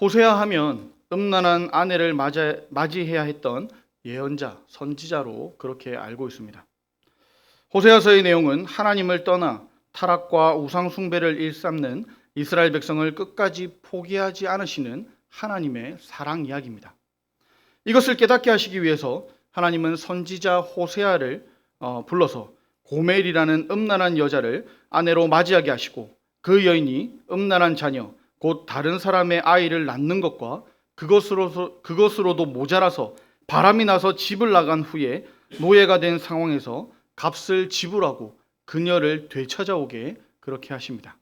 호세아 하면 음란한 아내를 맞이해야 했던 예언자, 선지자로 그렇게 알고 있습니다. 호세아서의 내용은 하나님을 떠나 타락과 우상 숭배를 일삼는 이스라엘 백성을 끝까지 포기하지 않으시는 하나님의 사랑 이야기입니다. 이것을 깨닫게 하시기 위해서 하나님은 선지자 호세아를 불러서 고멜이라는 음란한 여자를 아내로 맞이하게 하시고 그 여인이 음란한 자녀, 곧 다른 사람의 아이를 낳는 것과 그것으로도 모자라서 바람이 나서 집을 나간 후에 노예가 된 상황에서 값을 지불하고 그녀를 되찾아오게 그렇게 하십니다.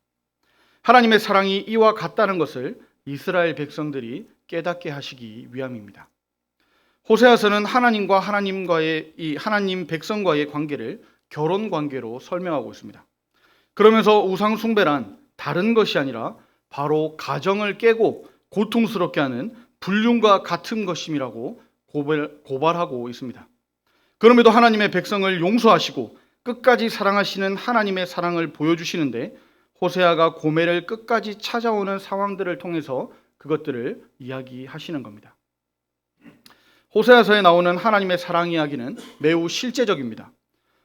하나님의 사랑이 이와 같다는 것을 이스라엘 백성들이 깨닫게 하시기 위함입니다. 호세아서는 하나님 백성과의 관계를 결혼 관계로 설명하고 있습니다. 그러면서 우상 숭배란 다른 것이 아니라 바로 가정을 깨고 고통스럽게 하는 불륜과 같은 것임이라고 고발하고 있습니다. 그럼에도 하나님의 백성을 용서하시고 끝까지 사랑하시는 하나님의 사랑을 보여주시는데 호세아가 고멜을 끝까지 찾아오는 상황들을 통해서 그것들을 이야기하시는 겁니다. 호세아서에 나오는 하나님의 사랑 이야기는 매우 실제적입니다.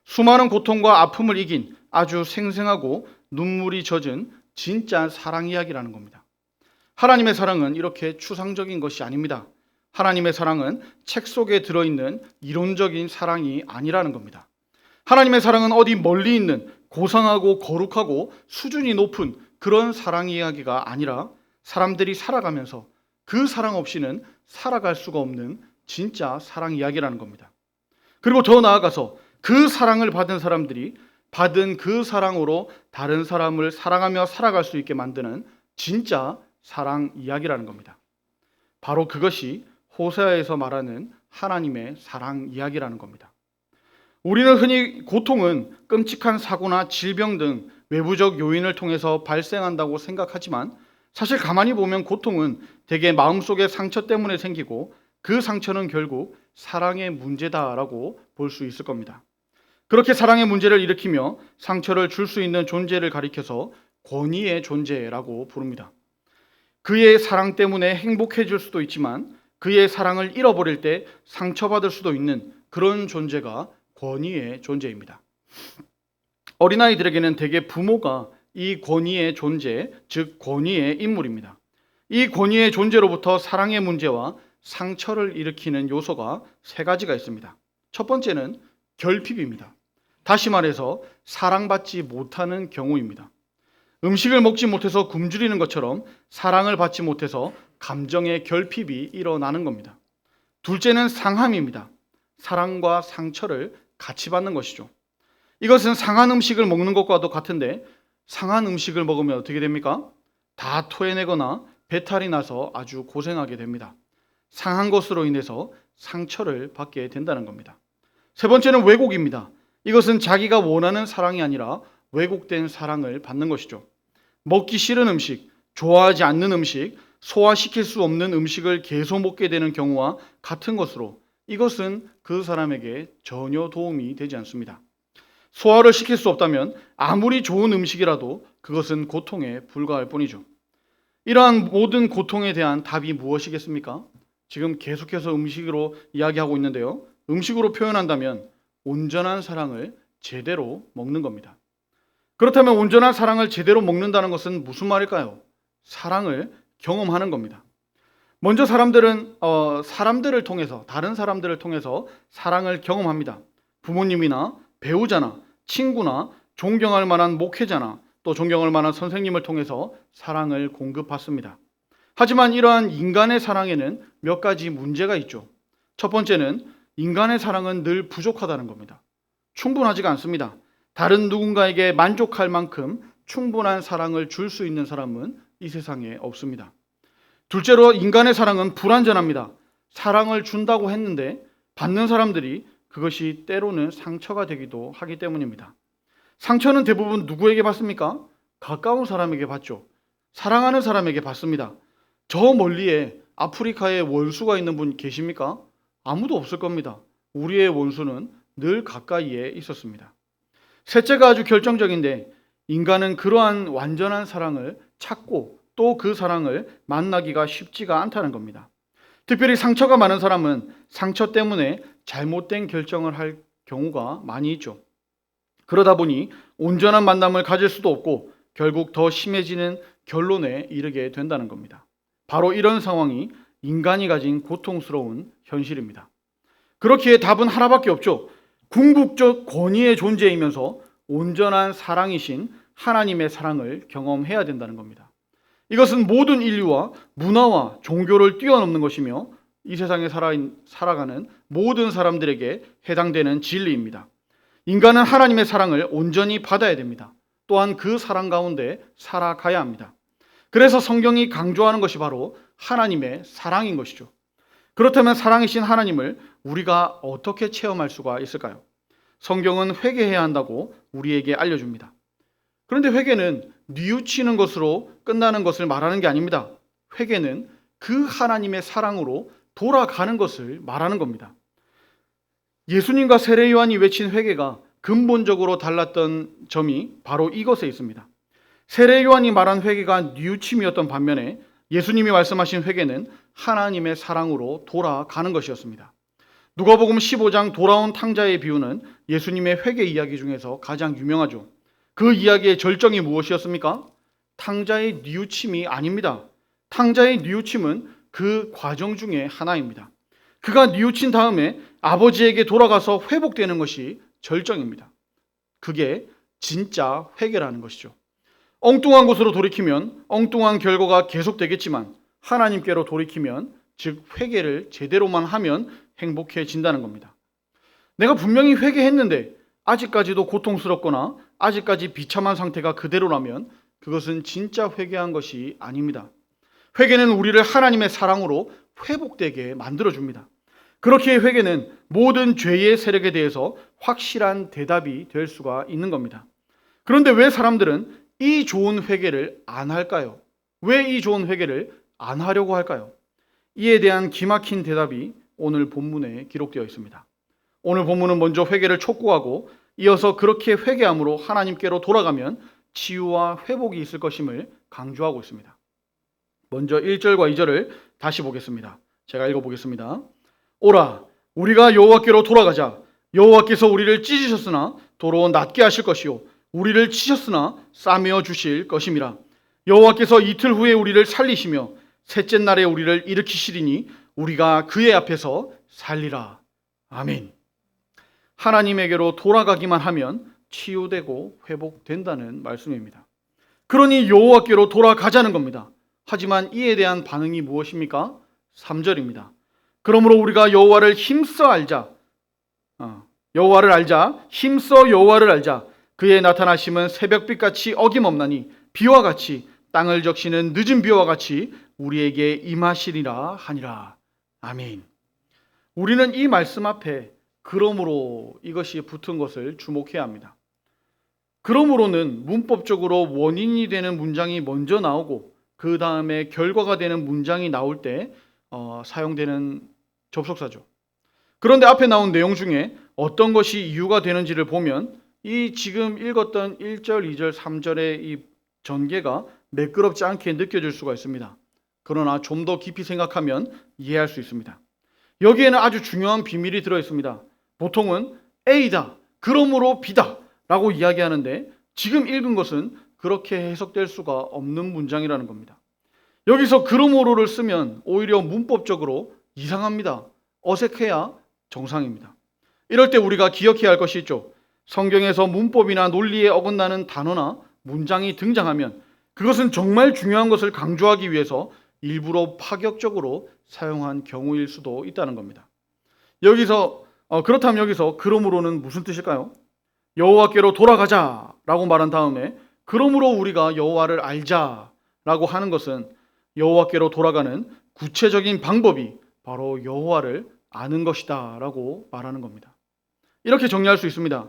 수많은 고통과 아픔을 이긴 아주 생생하고 눈물이 젖은 진짜 사랑 이야기라는 겁니다. 하나님의 사랑은 이렇게 추상적인 것이 아닙니다. 하나님의 사랑은 책 속에 들어있는 이론적인 사랑이 아니라는 겁니다. 하나님의 사랑은 어디 멀리 있는 고상하고 거룩하고 수준이 높은 그런 사랑 이야기가 아니라 사람들이 살아가면서 그 사랑 없이는 살아갈 수가 없는 진짜 사랑 이야기라는 겁니다. 그리고 더 나아가서 그 사랑을 받은 사람들이 받은 그 사랑으로 다른 사람을 사랑하며 살아갈 수 있게 만드는 진짜 사랑 이야기라는 겁니다. 바로 그것이 호세아에서 말하는 하나님의 사랑 이야기라는 겁니다. 우리는 흔히 고통은 끔찍한 사고나 질병 등 외부적 요인을 통해서 발생한다고 생각하지만 사실 가만히 보면 고통은 대개 마음속의 상처 때문에 생기고 그 상처는 결국 사랑의 문제다라고 볼 수 있을 겁니다. 그렇게 사랑의 문제를 일으키며 상처를 줄 수 있는 존재를 가리켜서 권위의 존재라고 부릅니다. 그의 사랑 때문에 행복해질 수도 있지만 그의 사랑을 잃어버릴 때 상처받을 수도 있는 그런 존재가 권위의 존재입니다. 어린아이들에게는 대개 부모가 이 권위의 존재, 즉 권위의 인물입니다. 이 권위의 존재로부터 사랑의 문제와 상처를 일으키는 요소가 세 가지가 있습니다. 첫 번째는 결핍입니다. 다시 말해서 사랑받지 못하는 경우입니다. 음식을 먹지 못해서 굶주리는 것처럼 사랑을 받지 못해서 감정의 결핍이 일어나는 겁니다. 둘째는 상함입니다. 사랑과 상처를 같이 받는 것이죠. 이것은 상한 음식을 먹는 것과도 같은데 상한 음식을 먹으면 어떻게 됩니까? 다 토해내거나 배탈이 나서 아주 고생하게 됩니다. 상한 것으로 인해서 상처를 받게 된다는 겁니다. 세 번째는 왜곡입니다. 이것은 자기가 원하는 사랑이 아니라 왜곡된 사랑을 받는 것이죠. 먹기 싫은 음식, 좋아하지 않는 음식, 소화시킬 수 없는 음식을 계속 먹게 되는 경우와 같은 것으로 이것은 그 사람에게 전혀 도움이 되지 않습니다. 소화를 시킬 수 없다면 아무리 좋은 음식이라도 그것은 고통에 불과할 뿐이죠. 이러한 모든 고통에 대한 답이 무엇이겠습니까? 지금 계속해서 음식으로 이야기하고 있는데요. 음식으로 표현한다면 온전한 사랑을 제대로 먹는 겁니다. 그렇다면 온전한 사랑을 제대로 먹는다는 것은 무슨 말일까요? 사랑을 경험하는 겁니다. 먼저 사람들을 통해서, 다른 사람들을 통해서 사랑을 경험합니다. 부모님이나 배우자나 친구나 존경할 만한 목회자나 또 존경할 만한 선생님을 통해서 사랑을 공급받습니다. 하지만 이러한 인간의 사랑에는 몇 가지 문제가 있죠. 첫 번째는 인간의 사랑은 늘 부족하다는 겁니다. 충분하지가 않습니다. 다른 누군가에게 만족할 만큼 충분한 사랑을 줄 수 있는 사람은 이 세상에 없습니다. 둘째로 인간의 사랑은 불완전합니다. 사랑을 준다고 했는데 받는 사람들이 그것이 때로는 상처가 되기도 하기 때문입니다. 상처는 대부분 누구에게 받습니까? 가까운 사람에게 받죠. 사랑하는 사람에게 받습니다. 저 멀리에 아프리카에 원수가 있는 분 계십니까? 아무도 없을 겁니다. 우리의 원수는 늘 가까이에 있었습니다. 셋째가 아주 결정적인데 인간은 그러한 완전한 사랑을 찾고 또 그 사랑을 만나기가 쉽지가 않다는 겁니다. 특별히 상처가 많은 사람은 상처 때문에 잘못된 결정을 할 경우가 많이 있죠. 그러다 보니 온전한 만남을 가질 수도 없고 결국 더 심해지는 결론에 이르게 된다는 겁니다. 바로 이런 상황이 인간이 가진 고통스러운 현실입니다. 그렇기에 답은 하나밖에 없죠. 궁극적 권위의 존재이면서 온전한 사랑이신 하나님의 사랑을 경험해야 된다는 겁니다. 이것은 모든 인류와 문화와 종교를 뛰어넘는 것이며 이 세상에 살아가는 모든 사람들에게 해당되는 진리입니다. 인간은 하나님의 사랑을 온전히 받아야 됩니다. 또한 그 사랑 가운데 살아가야 합니다. 그래서 성경이 강조하는 것이 바로 하나님의 사랑인 것이죠. 그렇다면 사랑이신 하나님을 우리가 어떻게 체험할 수가 있을까요? 성경은 회개해야 한다고 우리에게 알려줍니다. 그런데 회개는 뉘우치는 것으로 끝나는 것을 말하는 게 아닙니다. 회개는 그 하나님의 사랑으로 돌아가는 것을 말하는 겁니다. 예수님과 세례 요한이 외친 회개가 근본적으로 달랐던 점이 바로 이것에 있습니다. 세례 요한이 말한 회개가 뉘우침이었던 반면에 예수님이 말씀하신 회개는 하나님의 사랑으로 돌아가는 것이었습니다. 누가복음 15장 돌아온 탕자의 비유는 예수님의 회개 이야기 중에서 가장 유명하죠. 그 이야기의 절정이 무엇이었습니까? 탕자의 뉘우침이 아닙니다. 탕자의 뉘우침은 그 과정 중에 하나입니다. 그가 뉘우친 다음에 아버지에게 돌아가서 회복되는 것이 절정입니다. 그게 진짜 회개라는 것이죠. 엉뚱한 곳으로 돌이키면 엉뚱한 결과가 계속되겠지만 하나님께로 돌이키면 즉 회개를 제대로만 하면 행복해진다는 겁니다. 내가 분명히 회개했는데 아직까지도 고통스럽거나 아직까지 비참한 상태가 그대로라면 그것은 진짜 회개한 것이 아닙니다. 회개는 우리를 하나님의 사랑으로 회복되게 만들어줍니다. 그렇기에 회개는 모든 죄의 세력에 대해서 확실한 대답이 될 수가 있는 겁니다. 그런데 왜 사람들은 이 좋은 회개를 안 할까요? 왜 이 좋은 회개를 안 하려고 할까요? 이에 대한 기막힌 대답이 오늘 본문에 기록되어 있습니다. 오늘 본문은 먼저 회개를 촉구하고 이어서 그렇게 회개함으로 하나님께로 돌아가면 치유와 회복이 있을 것임을 강조하고 있습니다. 먼저 1절과 2절을 다시 보겠습니다. 제가 읽어보겠습니다. 오라, 우리가 여호와께로 돌아가자. 여호와께서 우리를 찢으셨으나 도로 낫게 하실 것이요 우리를 치셨으나 싸매어 주실 것임이라. 여호와께서 이틀 후에 우리를 살리시며 셋째 날에 우리를 일으키시리니 우리가 그의 앞에서 살리라. 아멘. 하나님에게로 돌아가기만 하면 치유되고 회복된다는 말씀입니다. 그러니 여호와께로 돌아가자는 겁니다. 하지만 이에 대한 반응이 무엇입니까? 3절입니다. 그러므로 우리가 여호와를 힘써 알자. 여호와를 알자. 힘써 여호와를 알자. 그의 나타나심은 새벽빛같이 어김없나니 비와 같이 땅을 적시는 늦은 비와 같이 우리에게 임하시리라 하니라. 아멘. 우리는 이 말씀 앞에 그러므로 이것이 붙은 것을 주목해야 합니다. 그러므로는 문법적으로 원인이 되는 문장이 먼저 나오고 그 다음에 결과가 되는 문장이 나올 때 사용되는 접속사죠. 그런데 앞에 나온 내용 중에 어떤 것이 이유가 되는지를 보면 이 지금 읽었던 1절, 2절, 3절의 이 전개가 매끄럽지 않게 느껴질 수가 있습니다. 그러나 좀 더 깊이 생각하면 이해할 수 있습니다. 여기에는 아주 중요한 비밀이 들어있습니다. 보통은 A다, 그러므로 B다 라고 이야기하는데 지금 읽은 것은 그렇게 해석될 수가 없는 문장이라는 겁니다. 여기서 그러므로를 쓰면 오히려 문법적으로 이상합니다. 어색해야 정상입니다. 이럴 때 우리가 기억해야 할 것이 있죠. 성경에서 문법이나 논리에 어긋나는 단어나 문장이 등장하면 그것은 정말 중요한 것을 강조하기 위해서 일부러 파격적으로 사용한 경우일 수도 있다는 겁니다. 그렇다면 여기서 그러므로는 무슨 뜻일까요? 여호와께로 돌아가자라고 말한 다음에 그러므로 우리가 여호와를 알자라고 하는 것은 여호와께로 돌아가는 구체적인 방법이 바로 여호와를 아는 것이다라고 말하는 겁니다. 이렇게 정리할 수 있습니다.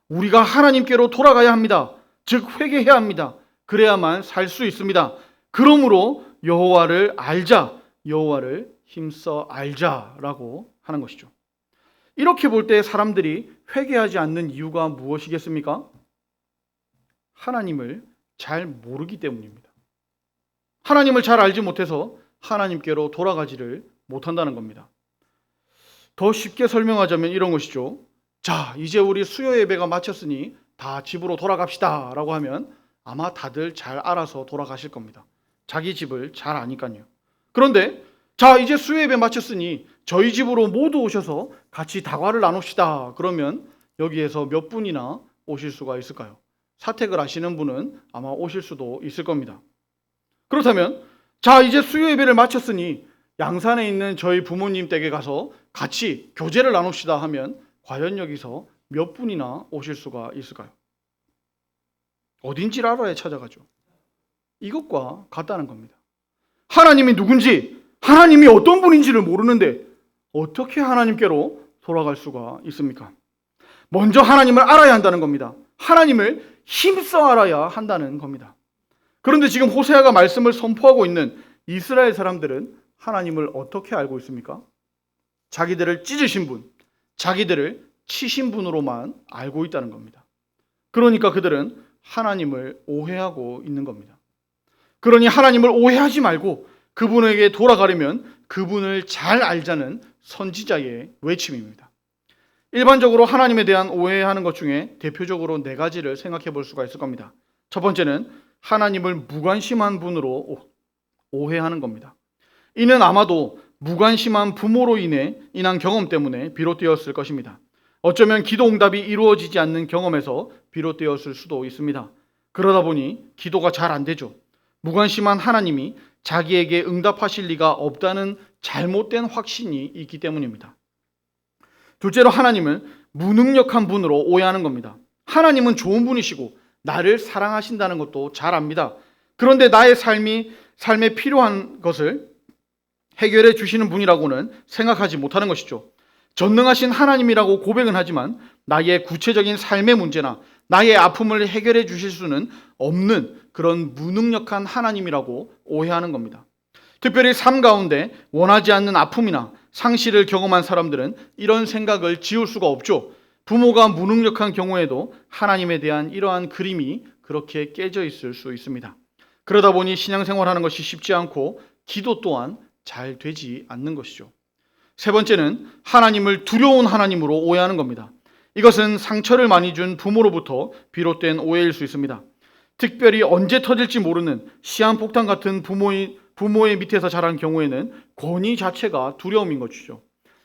우리가 하나님께로 돌아가야 합니다. 즉 회개해야 합니다. 그래야만 살 수 있습니다. 그러므로 여호와를 알자, 여호와를 힘써 알자라고 하는 것이죠. 이렇게 볼 때 사람들이 회개하지 않는 이유가 무엇이겠습니까? 하나님을 잘 모르기 때문입니다. 하나님을 잘 알지 못해서 하나님께로 돌아가지를 못한다는 겁니다. 더 쉽게 설명하자면 이런 것이죠. 자, 이제 우리 수요 예배가 마쳤으니 다 집으로 돌아갑시다 라고 하면 아마 다들 잘 알아서 돌아가실 겁니다. 자기 집을 잘 아니까요. 그런데 자, 이제 수요 예배 마쳤으니 저희 집으로 모두 오셔서 같이 다과를 나눕시다. 그러면 여기에서 몇 분이나 오실 수가 있을까요? 사택을 아시는 분은 아마 오실 수도 있을 겁니다. 그렇다면 자, 이제 수요 예배를 마쳤으니 양산에 있는 저희 부모님 댁에 가서 같이 교제를 나눕시다 하면 과연 여기서 몇 분이나 오실 수가 있을까요? 어딘지를 알아야 찾아가죠. 이것과 같다는 겁니다. 하나님이 누군지, 하나님이 어떤 분인지를 모르는데 어떻게 하나님께로 돌아갈 수가 있습니까? 먼저 하나님을 알아야 한다는 겁니다. 하나님을 힘써 알아야 한다는 겁니다. 그런데 지금 호세아가 말씀을 선포하고 있는 이스라엘 사람들은 하나님을 어떻게 알고 있습니까? 자기들을 찢으신 분, 자기들을 치신 분으로만 알고 있다는 겁니다. 그러니까 그들은 하나님을 오해하고 있는 겁니다. 그러니 하나님을 오해하지 말고 그분에게 돌아가려면 그분을 잘 알자는 선지자의 외침입니다. 일반적으로 하나님에 대한 오해하는 것 중에 대표적으로 네 가지를 생각해 볼 수가 있을 겁니다. 첫 번째는 하나님을 무관심한 분으로 오해하는 겁니다. 이는 아마도 무관심한 부모로 인한 경험 때문에 비롯되었을 것입니다. 어쩌면 기도 응답이 이루어지지 않는 경험에서 비롯되었을 수도 있습니다. 그러다 보니 기도가 잘 안 되죠. 무관심한 하나님이 자기에게 응답하실 리가 없다는 잘못된 확신이 있기 때문입니다. 둘째로 하나님은 무능력한 분으로 오해하는 겁니다. 하나님은 좋은 분이시고 나를 사랑하신다는 것도 잘 압니다. 그런데 나의 삶에 필요한 것을 해결해 주시는 분이라고는 생각하지 못하는 것이죠. 전능하신 하나님이라고 고백은 하지만 나의 구체적인 삶의 문제나 나의 아픔을 해결해 주실 수는 없는 그런 무능력한 하나님이라고 오해하는 겁니다. 특별히 삶 가운데 원하지 않는 아픔이나 상실을 경험한 사람들은 이런 생각을 지울 수가 없죠. 부모가 무능력한 경우에도 하나님에 대한 이러한 그림이 그렇게 깨져 있을 수 있습니다. 그러다 보니 신앙생활하는 것이 쉽지 않고 기도 또한 잘 되지 않는 것이죠. 세 번째는 하나님을 두려운 하나님으로 오해하는 겁니다. 이것은 상처를 많이 준 부모로부터 비롯된 오해일 수 있습니다. 특별히 언제 터질지 모르는 시한폭탄 같은 부모의 밑에서 자란 경우에는 권위 자체가 두려움인 것이죠.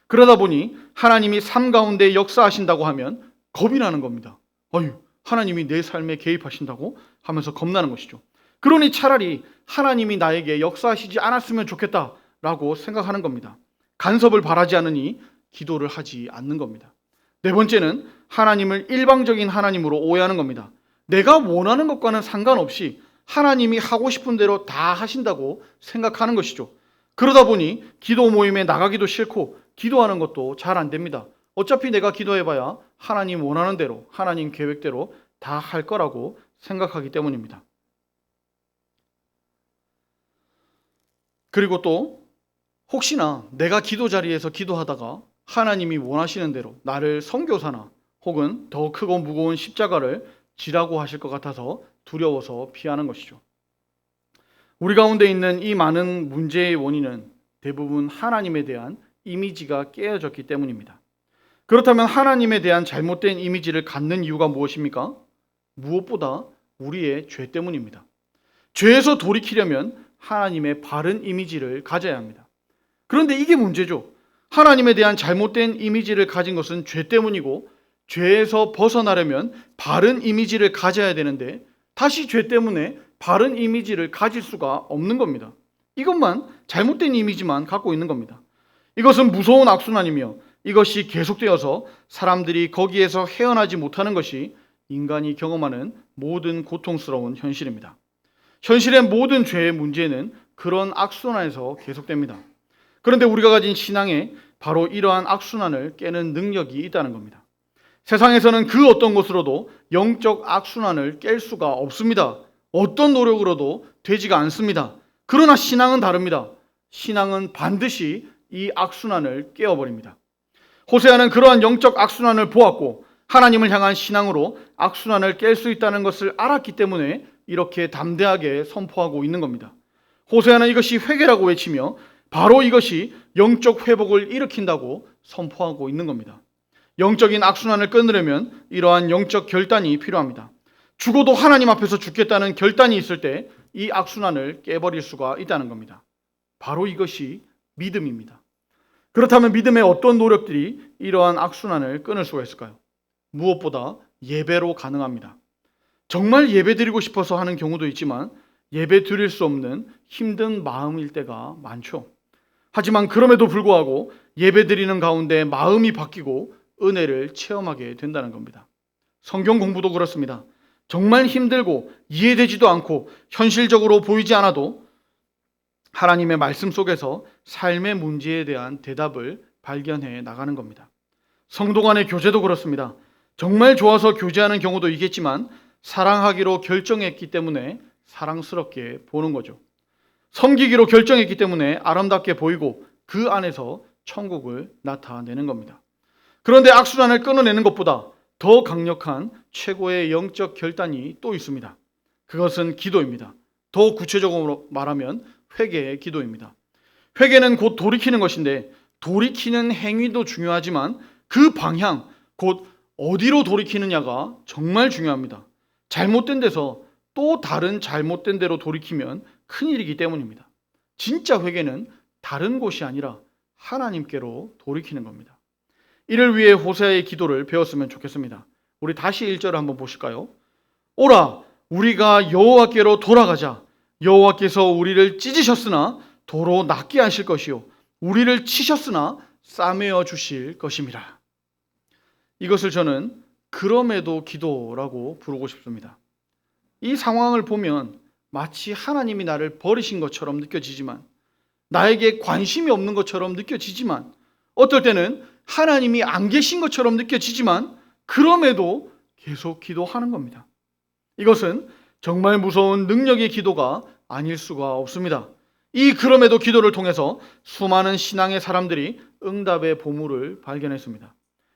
그러다 보니 하나님이 삶 가운데 역사하신다고 하면 겁이 나는 겁니다. 아유, 하나님이 내 삶에 개입하신다고 하면서 겁나는 것이죠. 그러니 차라리 하나님이 나에게 역사하시지 않았으면 좋겠다라고 생각하는 겁니다. 간섭을 바라지 않으니 기도를 하지 않는 겁니다. 네 번째는 하나님을 일방적인 하나님으로 오해하는 겁니다. 내가 원하는 것과는 상관없이 하나님이 하고 싶은 대로 다 하신다고 생각하는 것이죠. 그러다 보니 기도 모임에 나가기도 싫고 기도하는 것도 잘 안 됩니다. 어차피 내가 기도해봐야 하나님 원하는 대로, 하나님 계획대로 다 할 거라고 생각하기 때문입니다. 그리고 또 혹시나 내가 기도 자리에서 기도하다가 하나님이 원하시는 대로 나를 선교사나 혹은 더 크고 무거운 십자가를 지라고 하실 것 같아서 두려워서 피하는 것이죠. 우리 가운데 있는 이 많은 문제의 원인은 대부분 하나님에 대한 이미지가 깨어졌기 때문입니다. 그렇다면 하나님에 대한 잘못된 이미지를 갖는 이유가 무엇입니까? 무엇보다 우리의 죄 때문입니다. 죄에서 돌이키려면 하나님의 바른 이미지를 가져야 합니다. 그런데 이게 문제죠. 하나님에 대한 잘못된 이미지를 가진 것은 죄 때문이고 죄에서 벗어나려면 바른 이미지를 가져야 되는데 다시 죄 때문에 바른 이미지를 가질 수가 없는 겁니다. 이것만 잘못된 이미지만 갖고 있는 겁니다. 이것은 무서운 악순환이며 이것이 계속되어서 사람들이 거기에서 헤어나지 못하는 것이 인간이 경험하는 모든 고통스러운 현실입니다. 현실의 모든 죄의 문제는 그런 악순환에서 계속됩니다. 그런데 우리가 가진 신앙에 바로 이러한 악순환을 깨는 능력이 있다는 겁니다. 세상에서는 그 어떤 것으로도 영적 악순환을 깰 수가 없습니다. 어떤 노력으로도 되지가 않습니다. 그러나 신앙은 다릅니다. 신앙은 반드시 이 악순환을 깨어버립니다. 호세아는 그러한 영적 악순환을 보았고 하나님을 향한 신앙으로 악순환을 깰 수 있다는 것을 알았기 때문에 이렇게 담대하게 선포하고 있는 겁니다. 호세아는 이것이 회개라고 외치며 바로 이것이 영적 회복을 일으킨다고 선포하고 있는 겁니다. 영적인 악순환을 끊으려면 이러한 영적 결단이 필요합니다. 죽어도 하나님 앞에서 죽겠다는 결단이 있을 때 이 악순환을 깨버릴 수가 있다는 겁니다. 바로 이것이 믿음입니다. 그렇다면 믿음의 어떤 노력들이 이러한 악순환을 끊을 수가 있을까요? 무엇보다 예배로 가능합니다. 정말 예배 드리고 싶어서 하는 경우도 있지만 예배 드릴 수 없는 힘든 마음일 때가 많죠. 하지만 그럼에도 불구하고 예배 드리는 가운데 마음이 바뀌고 은혜를 체험하게 된다는 겁니다. 성경 공부도 그렇습니다. 정말 힘들고 이해되지도 않고 현실적으로 보이지 않아도 하나님의 말씀 속에서 삶의 문제에 대한 대답을 발견해 나가는 겁니다. 성도 간의 교제도 그렇습니다. 정말 좋아서 교제하는 경우도 있겠지만 사랑하기로 결정했기 때문에 사랑스럽게 보는 거죠. 섬기기로 결정했기 때문에 아름답게 보이고 그 안에서 천국을 나타내는 겁니다. 그런데 악순환을 끊어내는 것보다 더 강력한 최고의 영적 결단이 또 있습니다. 그것은 기도입니다. 더 구체적으로 말하면 회개의 기도입니다. 회개는 곧 돌이키는 것인데 돌이키는 행위도 중요하지만 그 방향, 곧 어디로 돌이키느냐가 정말 중요합니다. 잘못된 데서 또 다른 잘못된 데로 돌이키면 큰일이기 때문입니다. 진짜 회개는 다른 곳이 아니라 하나님께로 돌이키는 겁니다. 이를 위해 호세아의 기도를 배웠으면 좋겠습니다. 우리 다시 1절을 한번 보실까요? 오라, 우리가 여호와께로 돌아가자. 여호와께서 우리를 찢으셨으나 도로 낫게 하실 것이요 우리를 치셨으나 싸매어 주실 것임이라. 이것을 저는 그럼에도 기도라고 부르고 싶습니다. 이 상황을 보면 마치 하나님이 나를 버리신 것처럼 느껴지지만, 나에게 관심이 없는 것처럼 느껴지지만, 어떨 때는 하나님이 안 계신 것처럼 느껴지지만 그럼에도 계속 기도하는 겁니다. 이것은 정말 무서운 능력의 기도가 아닐 수가 없습니다. 이 그럼에도 기도를 통해서 수많은 신앙의 사람들이 응답의 보물을 발견했습니다.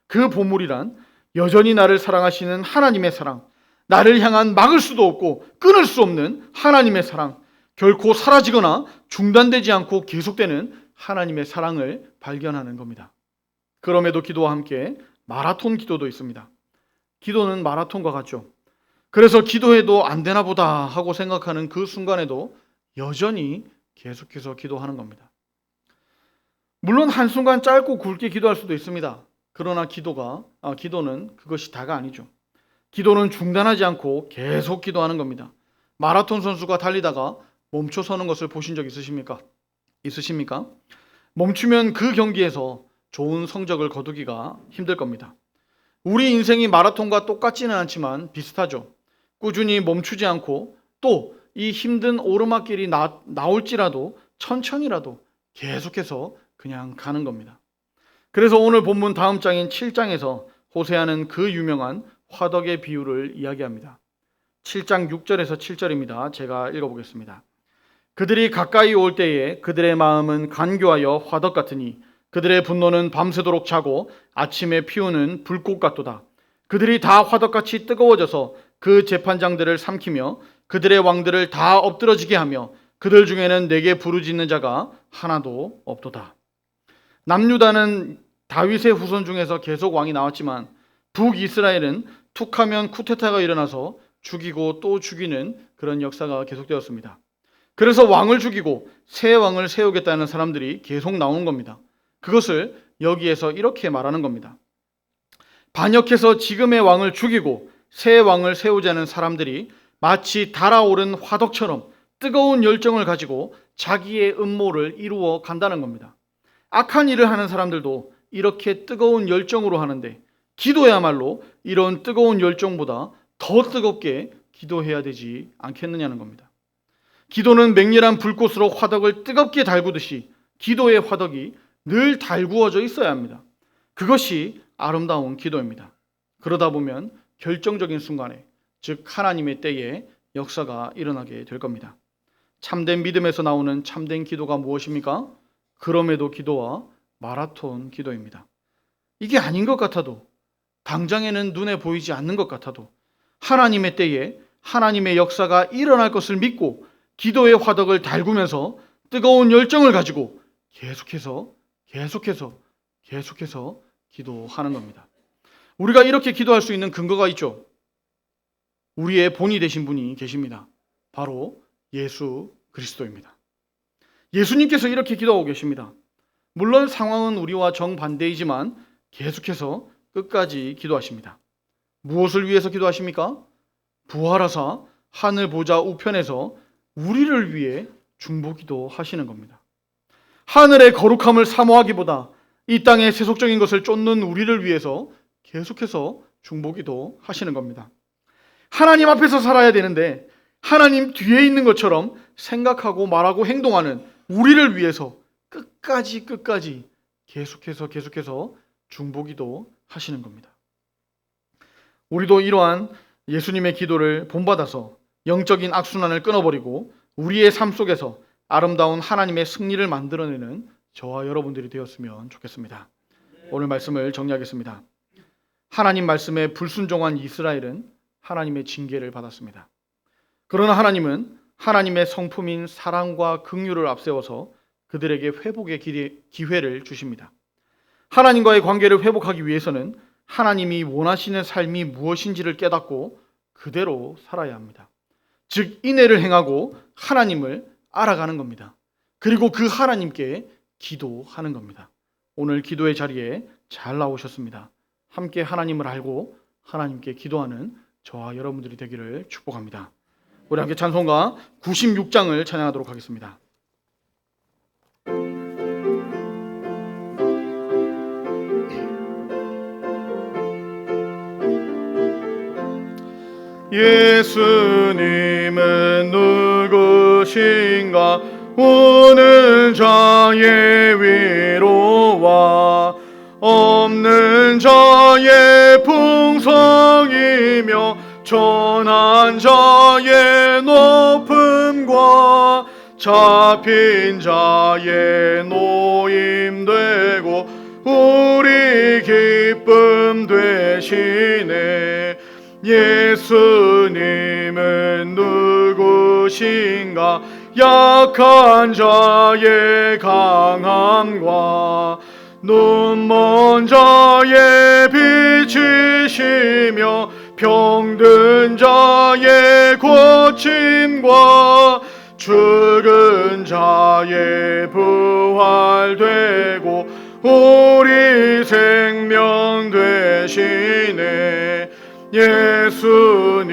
그 보물이란 여전히 나를 사랑하시는 하나님의 사랑, 나를 향한 막을 수도 없고 끊을 수 없는 하나님의 사랑, 결코 사라지거나 중단되지 않고 계속되는 하나님의 사랑을 발견하는 겁니다. 그럼에도 기도와 함께 마라톤 기도도 있습니다. 기도는 마라톤과 같죠. 그래서 기도해도 안 되나 보다 하고 생각하는 그 순간에도 여전히 계속해서 기도하는 겁니다. 물론 한순간 짧고 굵게 기도할 수도 있습니다. 그러나 기도는 그것이 다가 아니죠. 기도는 중단하지 않고 계속 기도하는 겁니다. 마라톤 선수가 달리다가 멈춰 서는 것을 보신 적 있으십니까? 멈추면 그 경기에서 좋은 성적을 거두기가 힘들 겁니다. 우리 인생이 마라톤과 똑같지는 않지만 비슷하죠. 꾸준히 멈추지 않고 또 이 힘든 오르막길이 나올지라도 천천히라도 계속해서 그냥 가는 겁니다. 그래서 오늘 본문 다음 장인 7장에서 호세아는 그 유명한 화덕의 비유를 이야기합니다. 7장 6절에서 7절입니다. 제가 읽어보겠습니다. 그들이 가까이 올 때에 그들의 마음은 간교하여 화덕 같으니 그들의 분노는 밤새도록 자고 아침에 피우는 불꽃 같도다. 그들이 다 화덕같이 뜨거워져서 그 재판장들을 삼키며 그들의 왕들을 다 엎드러지게 하며 그들 중에는 내게 부르짖는 자가 하나도 없도다. 남유다는 다윗의 후손 중에서 계속 왕이 나왔지만 북이스라엘은 툭하면 쿠데타가 일어나서 죽이고 또 죽이는 그런 역사가 계속되었습니다. 그래서 왕을 죽이고 새 왕을 세우겠다는 사람들이 계속 나오는 겁니다. 그것을 여기에서 이렇게 말하는 겁니다. 반역해서 지금의 왕을 죽이고 새 왕을 세우자는 사람들이 마치 달아오른 화덕처럼 뜨거운 열정을 가지고 자기의 음모를 이루어 간다는 겁니다. 악한 일을 하는 사람들도 이렇게 뜨거운 열정으로 하는데 기도야말로 이런 뜨거운 열정보다 더 뜨겁게 기도해야 되지 않겠느냐는 겁니다. 기도는 맹렬한 불꽃으로 화덕을 뜨겁게 달구듯이 기도의 화덕이 늘 달구어져 있어야 합니다. 그것이 아름다운 기도입니다. 그러다 보면 결정적인 순간에, 즉 하나님의 때에 역사가 일어나게 될 겁니다. 참된 믿음에서 나오는 참된 기도가 무엇입니까? 그럼에도 기도와 마라톤 기도입니다. 이게 아닌 것 같아도, 당장에는 눈에 보이지 않는 것 같아도 하나님의 때에 하나님의 역사가 일어날 것을 믿고 기도의 화덕을 달구면서 뜨거운 열정을 가지고 계속해서 기도하는 겁니다. 우리가 이렇게 기도할 수 있는 근거가 있죠. 우리의 본이 되신 분이 계십니다. 바로 예수 그리스도입니다. 예수님께서 이렇게 기도하고 계십니다. 물론 상황은 우리와 정반대이지만 계속해서 끝까지 기도하십니다. 무엇을 위해서 기도하십니까? 부활하사 하늘 보좌 우편에서 우리를 위해 중보기도 하시는 겁니다. 하늘의 거룩함을 사모하기보다 이 땅의 세속적인 것을 쫓는 우리를 위해서 계속해서 중보기도 하시는 겁니다. 하나님 앞에서 살아야 되는데 하나님 뒤에 있는 것처럼 생각하고 말하고 행동하는 우리를 위해서 끝까지 계속해서 중보기도 하시는 겁니다. 우리도 이러한 예수님의 기도를 본받아서 영적인 악순환을 끊어버리고 우리의 삶 속에서 아름다운 하나님의 승리를 만들어내는 저와 여러분들이 되었으면 좋겠습니다. 오늘 말씀을 정리하겠습니다. 하나님 말씀에 불순종한 이스라엘은 하나님의 징계를 받았습니다. 그러나 하나님은 하나님의 성품인 사랑과 긍휼을 앞세워서 그들에게 회복의 기회를 주십니다. 하나님과의 관계를 회복하기 위해서는 하나님이 원하시는 삶이 무엇인지를 깨닫고 그대로 살아야 합니다. 즉 인애를 행하고 하나님을 알아가는 겁니다. 그리고 그 하나님께 기도하는 겁니다. 오늘 기도의 자리에 잘 나오셨습니다. 함께 하나님을 알고 하나님께 기도하는 저와 여러분들이 되기를 축복합니다. 우리 함께 찬송가 96장을 찬양하도록 하겠습니다. 예수님은 누구신가? 오는 자의 위로와 없는 자의 풍성이며 전한 자의 높음과 잡힌 자의 노임되고 우리 기쁨 되시네. 예수님은 누구신가? 약한 자의 강함과 눈먼 자의 빛이시며 병든 자의 고침과 죽은 자의 부활되고 우리 생명 되시네. 예수님은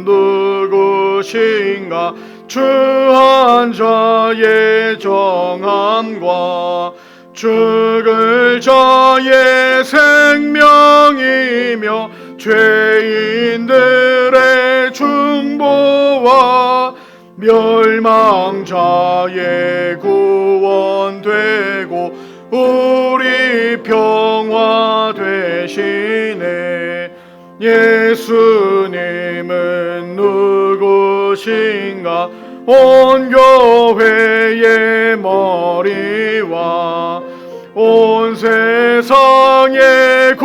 누구신가? 주한 자의 정함과 죽을 자의 생명이며 죄인들의 중보와 멸망자의 구원되고 우리 평화 되시네. 예수님은 누구신가? 온 교회의 머리와 온 세상의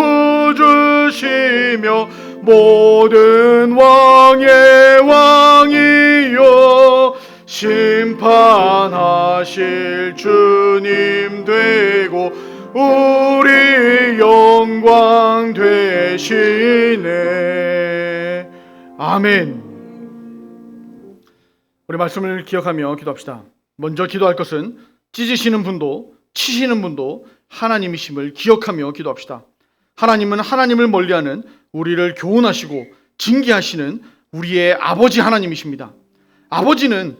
구주시며 모든 왕의 왕이요 심판하실 주님 되고 우리 영광 되시네. 아멘. 우리 말씀을 기억하며 기도합시다. 먼저 기도할 것은 찢으시는 분도 치시는 분도 하나님이심을 기억하며 기도합시다. 하나님은 하나님을 멀리하는 우리를 교훈하시고 징계하시는 우리의 아버지 하나님이십니다. 아버지는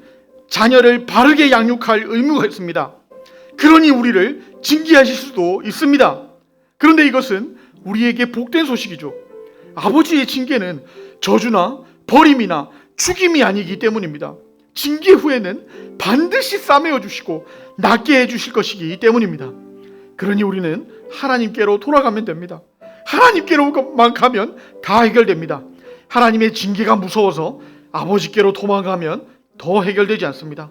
자녀를 바르게 양육할 의무가 있습니다. 그러니 우리를 징계하실 수도 있습니다. 그런데 이것은 우리에게 복된 소식이죠. 아버지의 징계는 저주나 버림이나 죽임이 아니기 때문입니다. 징계 후에는 반드시 싸매어 주시고 낫게 해주실 것이기 때문입니다. 그러니 우리는 하나님께로 돌아가면 됩니다. 하나님께로만 가면 다 해결됩니다. 하나님의 징계가 무서워서 아버지께로 도망가면 더 해결되지 않습니다.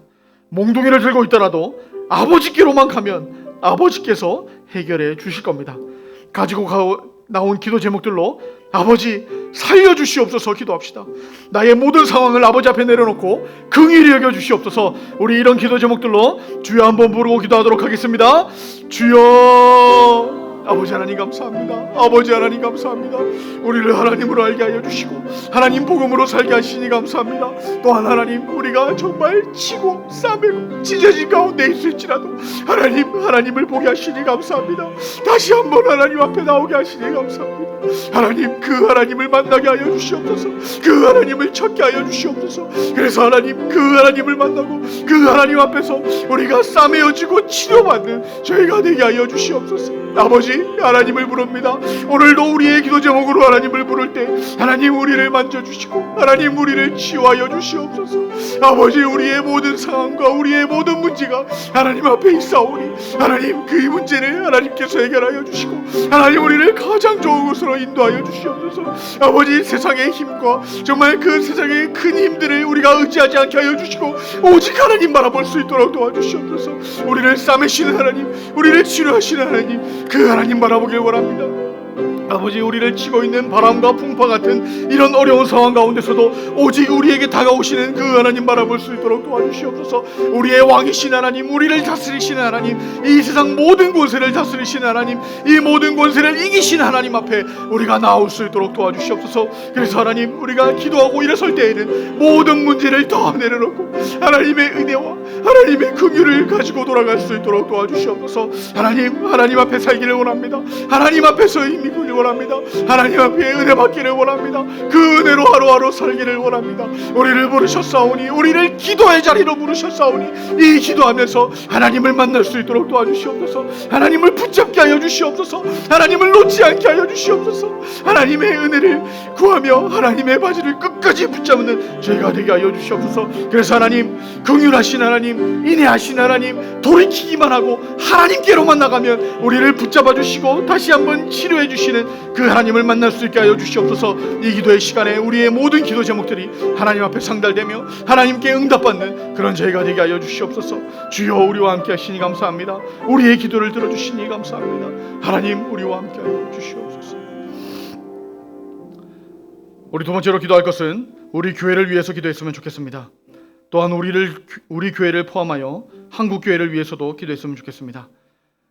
몽둥이를 들고 있더라도 아버지께로만 가면 아버지께서 해결해 주실 겁니다. 가지고 나온 기도 제목들로 아버지 살려주시옵소서 기도합시다. 나의 모든 상황을 아버지 앞에 내려놓고 긍휼히 여겨주시옵소서. 우리 이런 기도 제목들로 주여 한번 부르고 기도하도록 하겠습니다. 주여. 아버지 하나님 감사합니다. 아버지 하나님 감사합니다. 우리를 하나님으로 알게 하여 주시고 하나님 복음으로 살게 하시니 감사합니다. 또한 하나님, 우리가 정말 치고 싸매고 찢어진 가운데 있을지라도 하나님을 보게 하시니 감사합니다. 다시 한번 하나님 앞에 나오게 하시니 감사합니다. 하나님, 그 하나님을 만나게 하여 주시옵소서. 그 하나님을 찾게 하여 주시옵소서. 그래서 하나님, 그 하나님을 만나고 그 하나님 앞에서 우리가 싸매어지고 치료받는 저희가 되게 하여 주시옵소서. 아버지 하나님을 부릅니다. 오늘도 우리의 기도 제목으로 하나님을 부를 때 하나님 우리를 만져주시고 하나님 우리를 치유하여 주시옵소서. 아버지, 우리의 모든 상황과 우리의 모든 문제가 하나님 앞에 있사오니 하나님 그 문제를 하나님께서 해결하여 주시고 하나님 우리를 가장 좋은 곳으로 인도하여 주시옵소서. 아버지, 세상의 힘과 정말 그 세상의 큰 힘들을 우리가 의지하지 않게 하여 주시고 오직 하나님 바라볼 수 있도록 도와주시옵소서. 우리를 싸매시는 하나님, 우리를 치료하시는 하나님, 그 하나님 바라보길 원합니다. 아버지, 우리를 치고 있는 바람과 풍파 같은 이런 어려운 상황 가운데서도 오직 우리에게 다가오시는 그 하나님 바라볼 수 있도록 도와주시옵소서. 우리의 왕이신 하나님, 우리를 다스리시는 하나님, 이 세상 모든 권세를 다스리시는 하나님, 이 모든 권세를 이기시는 하나님 앞에 우리가 나올 수 있도록 도와주시옵소서. 그래서 하나님, 우리가 기도하고 일어설 때에는 모든 문제를 다 내려놓고 하나님의 은혜와 하나님의 긍휼을 가지고 돌아갈 수 있도록 도와주시옵소서. 하나님 앞에 살기를 원합니다. 하나님 앞에서 힘이기를 원합니다. 하나님 앞에 은혜 받기를 원합니다. 그 은혜로 하루하루 살기를 원합니다. 우리를 부르셨사오니, 우리를 기도의 자리로 부르셨사오니 이 기도하면서 하나님을 만날 수 있도록 도와주시옵소서. 하나님을 붙잡게 하여 주시옵소서. 하나님을 놓지 않게 하여 주시옵소서. 하나님의 은혜를 구하며 하나님의 바지를 끝까지 붙잡는 저희가 되게 하여 주시옵소서. 그래서 하나님, 긍휼하신 하나님, 인애하신 하나님, 돌이키기만 하고 하나님께로만 나가면 우리를 붙잡아 주시고 다시 한번 치료해 주시는 그 하나님을 만날 수 있게 하여 주시옵소서. 이 기도의 시간에 우리의 모든 기도 제목들이 하나님 앞에 상달되며 하나님께 응답받는 그런 저희가 되게 하여 주시옵소서. 주여, 우리와 함께 하시니 감사합니다. 우리의 기도를 들어주시니 감사합니다. 하나님, 우리와 함께 하여 주시옵소서. 우리 두 번째로 기도할 것은 우리 교회를 위해서 기도했으면 좋겠습니다. 또한 우리 교회를 포함하여 한국 교회를 위해서도 기도했으면 좋겠습니다.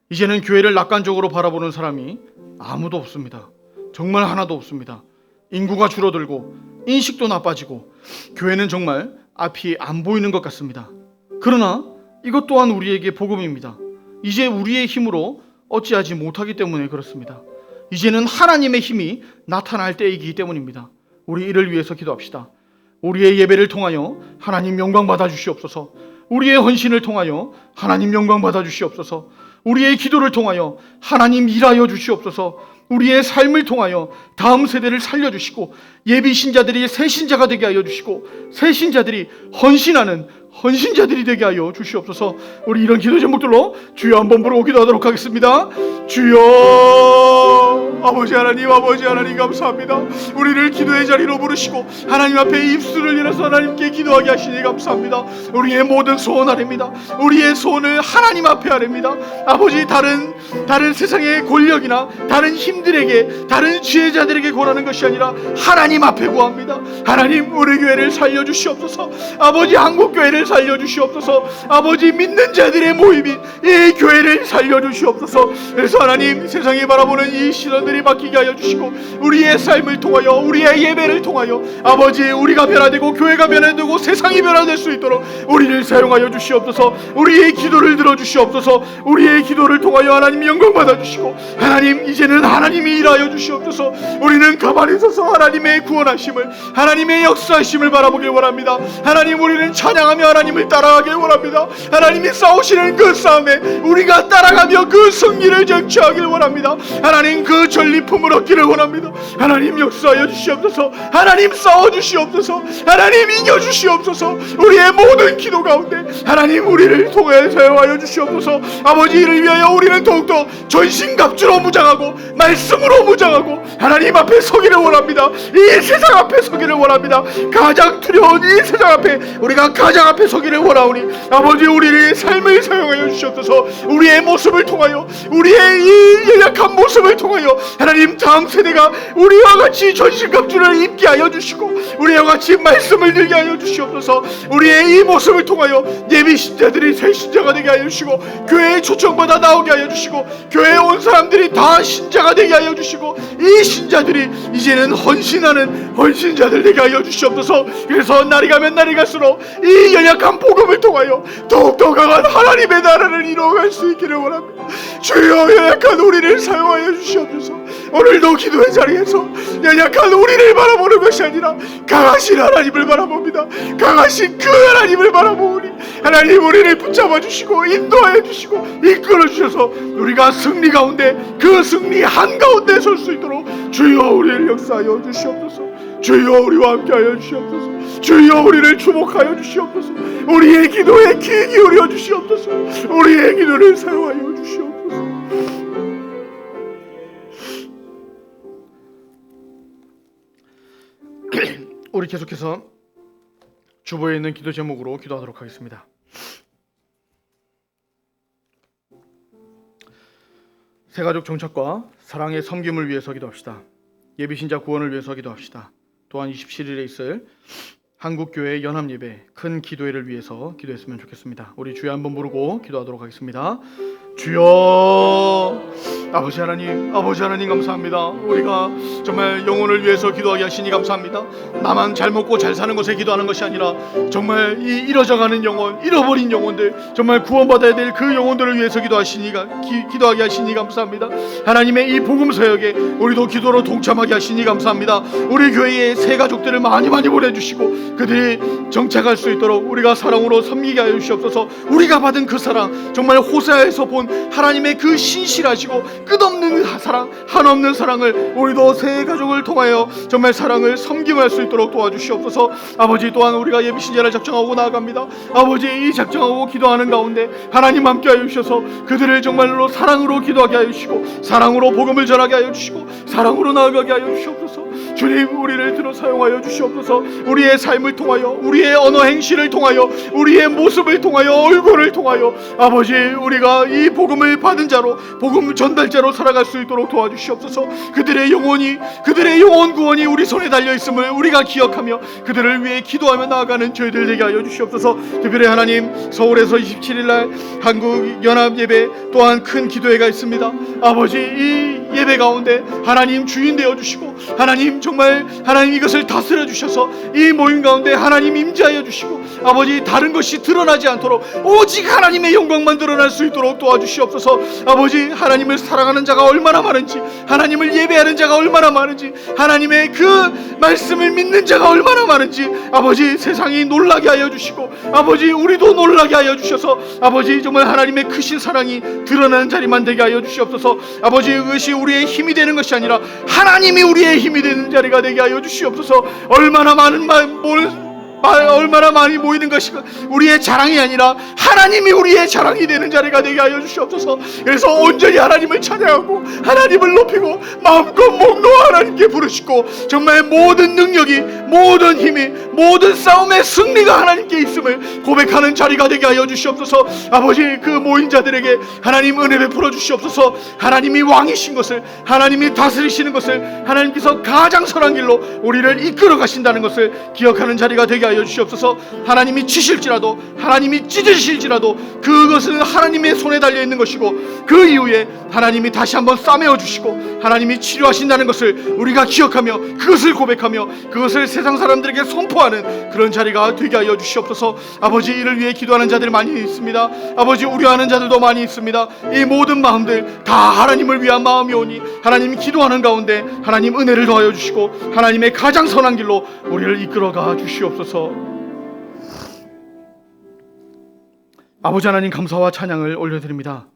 이제는 교회를 낙관적으로 바라보는 사람이 아무도 없습니다. 정말 하나도 없습니다. 인구가 줄어들고 인식도 나빠지고 교회는 정말 앞이 안 보이는 것 같습니다. 그러나 이것 또한 우리에게 복음입니다. 이제 우리의 힘으로 어찌하지 못하기 때문에 그렇습니다. 이제는 하나님의 힘이 나타날 때이기 때문입니다. 우리 이를 위해서 기도합시다. 우리의 예배를 통하여 하나님 영광 받아 주시옵소서. 우리의 헌신을 통하여 하나님 영광 받아 주시옵소서. 우리의 기도를 통하여 하나님 일하여 주시옵소서. 우리의 삶을 통하여 다음 세대를 살려주시고 예비 신자들이 새 신자가 되게 하여 주시고 새 신자들이 헌신하는 헌신자들이 되게 하여 주시옵소서. 우리 이런 기도 제목들로 주여 한번 부르고 기도하도록 하겠습니다. 주여, 아버지 하나님 감사합니다. 우리를 기도의 자리로 부르시고 하나님 앞에 입술을 열어서 하나님께 기도하게 하시니 감사합니다. 우리의 모든 소원 아닙니다. 우리의 소원을 하나님 앞에 아닙니다. 아버지, 다른 세상의 권력이나 다른 힘들에게, 다른 지혜자들에게 권하는 것이 아니라 하나님 앞에 구합니다. 하나님, 우리 교회를 살려주시옵소서. 아버지, 한국교회를 살려주시옵소서. 아버지, 믿는 자들의 모임인 이 교회를 살려주시옵소서. 그래서 하나님, 세상이 바라보는 이 시선들이 바뀌게 하여 주시고 우리의 삶을 통하여, 우리의 예배를 통하여 아버지, 우리가 변화되고 교회가 변화되고 세상이 변화될 수 있도록 우리를 사용하여 주시옵소서. 우리의 기도를 들어주시옵소서. 우리의 기도를 통하여 하나님 영광 받아주시고 하나님, 이제는 하나님이 일하여 주시옵소서. 우리는 가만히 서서 하나님의 구원하심을, 하나님의 역사하심을 바라보길 원합니다. 하나님, 우리는 찬양하며 하나님을 따라가길 원합니다. 하나님이 싸우시는 그 싸움에 우리가 따라가며 그 승리를 쟁취하길 원합니다. 하나님, 그 전리품을 얻기를 원합니다. 하나님, 역사하여 주시옵소서. 하나님, 싸워주시옵소서. 하나님, 이겨주시옵소서. 우리의 모든 기도 가운데 하나님, 우리를 통해 사용하여 주시옵소서. 아버지, 이를 위하여 우리는 더욱더 전신갑주로 무장하고 말씀으로 무장하고 하나님 앞에 서기를 원합니다. 이 세상 앞에 서기를 원합니다. 가장 두려운 이 세상 앞에 우리가 가장 앞에 서기를 원하오니 아버지, 우리의 삶을 사용하여 주시옵소서. 우리의 모습을 통하여, 우리의 이 연약한 모습을 통하여 하나님 다음 세대가 우리와 같이 전신갑주를 입게 하여 주시고 우리와 같이 말씀을 들게 하여 주시옵소서. 우리의 이 모습을 통하여 예비 신자들이 새 신자가 되게 하여 주시고 교회에 초청받아 나오게 하여 주시고 교회에 온 사람들이 다 신자가 되게 하여 주시고 이 신자들이 이제는 헌신하는 헌신자들 되게 하여 주시옵소서. 그래서 날이 가면 날이 갈수록 이 연약한 복음을 통하여 더욱더 강한 하나님의 나라를 이루어갈 수 있기를 원합니다. 주여, 연약한 우리를 사용하여 주시옵소서. 오늘도 기도의 자리에서 연약한 우리를 바라보는 것이 아니라 강하신 하나님을 바라봅니다. 강하신 그 하나님을 바라보니 하나님 우리를 붙잡아 주시고 인도하여 주시고 이끌어 주셔서 우리가 승리 가운데 그 승리 한가운데 설 수 있도록 주여 우리를 역사하여 주시옵소서. 주여 우리와 함께하여 주시옵소서. 주여 우리를 주목하여 주시옵소서. 우리의 기도에 귀 기울여 주시옵소서. 우리의 기도를 사용하여 주시옵소서. 우리 계속해서 주보에 있는 기도 제목으로 기도하도록 하겠습니다. 새가족 정착과 사랑의 섬김을 위해서 기도합시다. 예비신자 구원을 위해서 기도합시다. 또한 27일에 있을 한국교회 연합예배 큰 기도회를 위해서 기도했으면 좋겠습니다. 우리 주여 한번 부르고 기도하도록 하겠습니다. 주여, 아버지 하나님 감사합니다. 우리가 정말 영혼을 위해서 기도하게 하시니 감사합니다. 나만 잘 먹고 잘 사는 것에 기도하는 것이 아니라 정말 이 잃어져가는 영혼, 잃어버린 영혼들, 정말 구원받아야 될 그 영혼들을 위해서 기도하게 하시니 감사합니다. 하나님의 이 복음 사역에 우리도 기도로 동참하게 하시니 감사합니다. 우리 교회에 새 가족들을 많이 보내주시고 그들이 정착할 수 있도록 우리가 사랑으로 섬기게 하여 주시옵소서. 우리가 받은 그 사랑, 정말 호세아에서 본 하나님의 그 신실하시고 끝없는 사랑, 한없는 사랑을 우리도 새 가족을 통하여 정말 사랑을 섬김할 수 있도록 도와주시옵소서. 아버지, 또한 우리가 예비신자를 작정하고 나아갑니다. 아버지, 이 작정하고 기도하는 가운데 하나님 함께 하여 주셔서 그들을 정말로 사랑으로 기도하게 하여 주시고 사랑으로 복음을 전하게 하여 주시고 사랑으로 나아가게 하여 주시옵소서. 주님, 우리를 들어 사용하여 주시옵소서. 우리의 삶을 통하여, 우리의 언어 행실을 통하여, 우리의 모습을 통하여, 얼굴을 통하여 아버지, 우리가 이 복음을 받은 자로, 복음 전달자로 살아갈 수 있도록 도와주시옵소서. 그들의 영혼 구원이 우리 손에 달려있음을 우리가 기억하며 그들을 위해 기도하며 나아가는 저희들 되게 하여 주시옵소서. 특별히 하나님, 서울에서 27일날 한국연합예배 또한 큰 기도회가 있습니다. 아버지, 이 예배 가운데 하나님 주인 되어주시고 하나님 정말 하나님 이것을 다스려 주셔서 이 모임 가운데 하나님 임재하여 주시고 아버지, 다른 것이 드러나지 않도록 오직 하나님의 영광만 드러날 수 있도록 도와주시옵소서. 아버지, 하나님을 사랑하는 자가 얼마나 많은지, 하나님을 예배하는 자가 얼마나 많은지, 하나님의 그 말씀을 믿는 자가 얼마나 많은지 아버지, 세상이 놀라게 하여 주시고 아버지, 우리도 놀라게 하여 주셔서 아버지, 정말 하나님의 크신 사랑이 드러나는 자리만 되게 하여 주시옵소서. 아버지, 이것이 우리의 힘이 되는 것이 아니라 하나님이 우리의 힘이 되는 자리가 되게 하여 주시옵소서. 얼마나 많이 모이는 것이 우리의 자랑이 아니라 하나님이 우리의 자랑이 되는 자리가 되게 하여 주시옵소서. 그래서 온전히 하나님을 찬양하고 하나님을 높이고 마음껏 목 놓아 하나님께 부르시고 정말 모든 능력이, 모든 힘이, 모든 싸움의 승리가 하나님께 있음을 고백하는 자리가 되게 하여 주시옵소서. 아버지, 그 모인 자들에게 하나님 은혜 베풀어 주시옵소서. 하나님이 왕이신 것을, 하나님이 다스리시는 것을, 하나님께서 가장 선한 길로 우리를 이끌어 가신다는 것을 기억하는 자리가 되게 하여 주시옵소서. 하나님이 치실지라도, 하나님이 찢으실지라도 그것은 하나님의 손에 달려있는 것이고 그 이후에 하나님이 다시 한번 싸매어 주시고 하나님이 치료하신다는 것을 우리가 기억하며 그것을 고백하며 그것을 세상 사람들에게 선포하는 그런 자리가 되게 하여 주시옵소서. 아버지, 이를 위해 기도하는 자들이 많이 있습니다. 아버지, 우려하는 자들도 많이 있습니다. 이 모든 마음들 다 하나님을 위한 마음이오니 하나님 기도하는 가운데 하나님 은혜를 더하여 주시고 하나님의 가장 선한 길로 우리를 이끌어가 주시옵소서. 아버지 하나님, 감사와 찬양을 올려드립니다.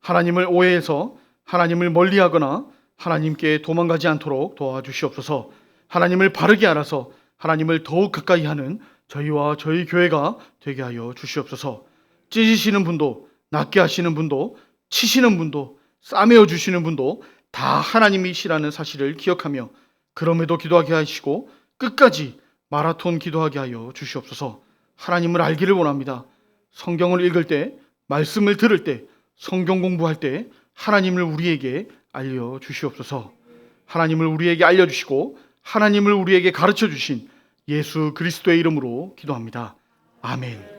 하나님을 오해해서 하나님을 멀리하거나 하나님께 도망가지 않도록 도와주시옵소서. 하나님을 바르게 알아서 하나님을 더욱 가까이 하는 저희와 저희 교회가 되게 하여 주시옵소서. 찢으시는 분도, 낫게 하시는 분도, 치시는 분도, 싸매어 주시는 분도 다 하나님이시라는 사실을 기억하며 그럼에도 기도하게 하시고 끝까지 마라톤 기도하게 하여 주시옵소서. 하나님을 알기를 원합니다. 성경을 읽을 때, 말씀을 들을 때, 성경 공부할 때 하나님을 우리에게 알려주시옵소서. 하나님을 우리에게 알려주시고 하나님을 우리에게 가르쳐 주신 예수 그리스도의 이름으로 기도합니다. 아멘.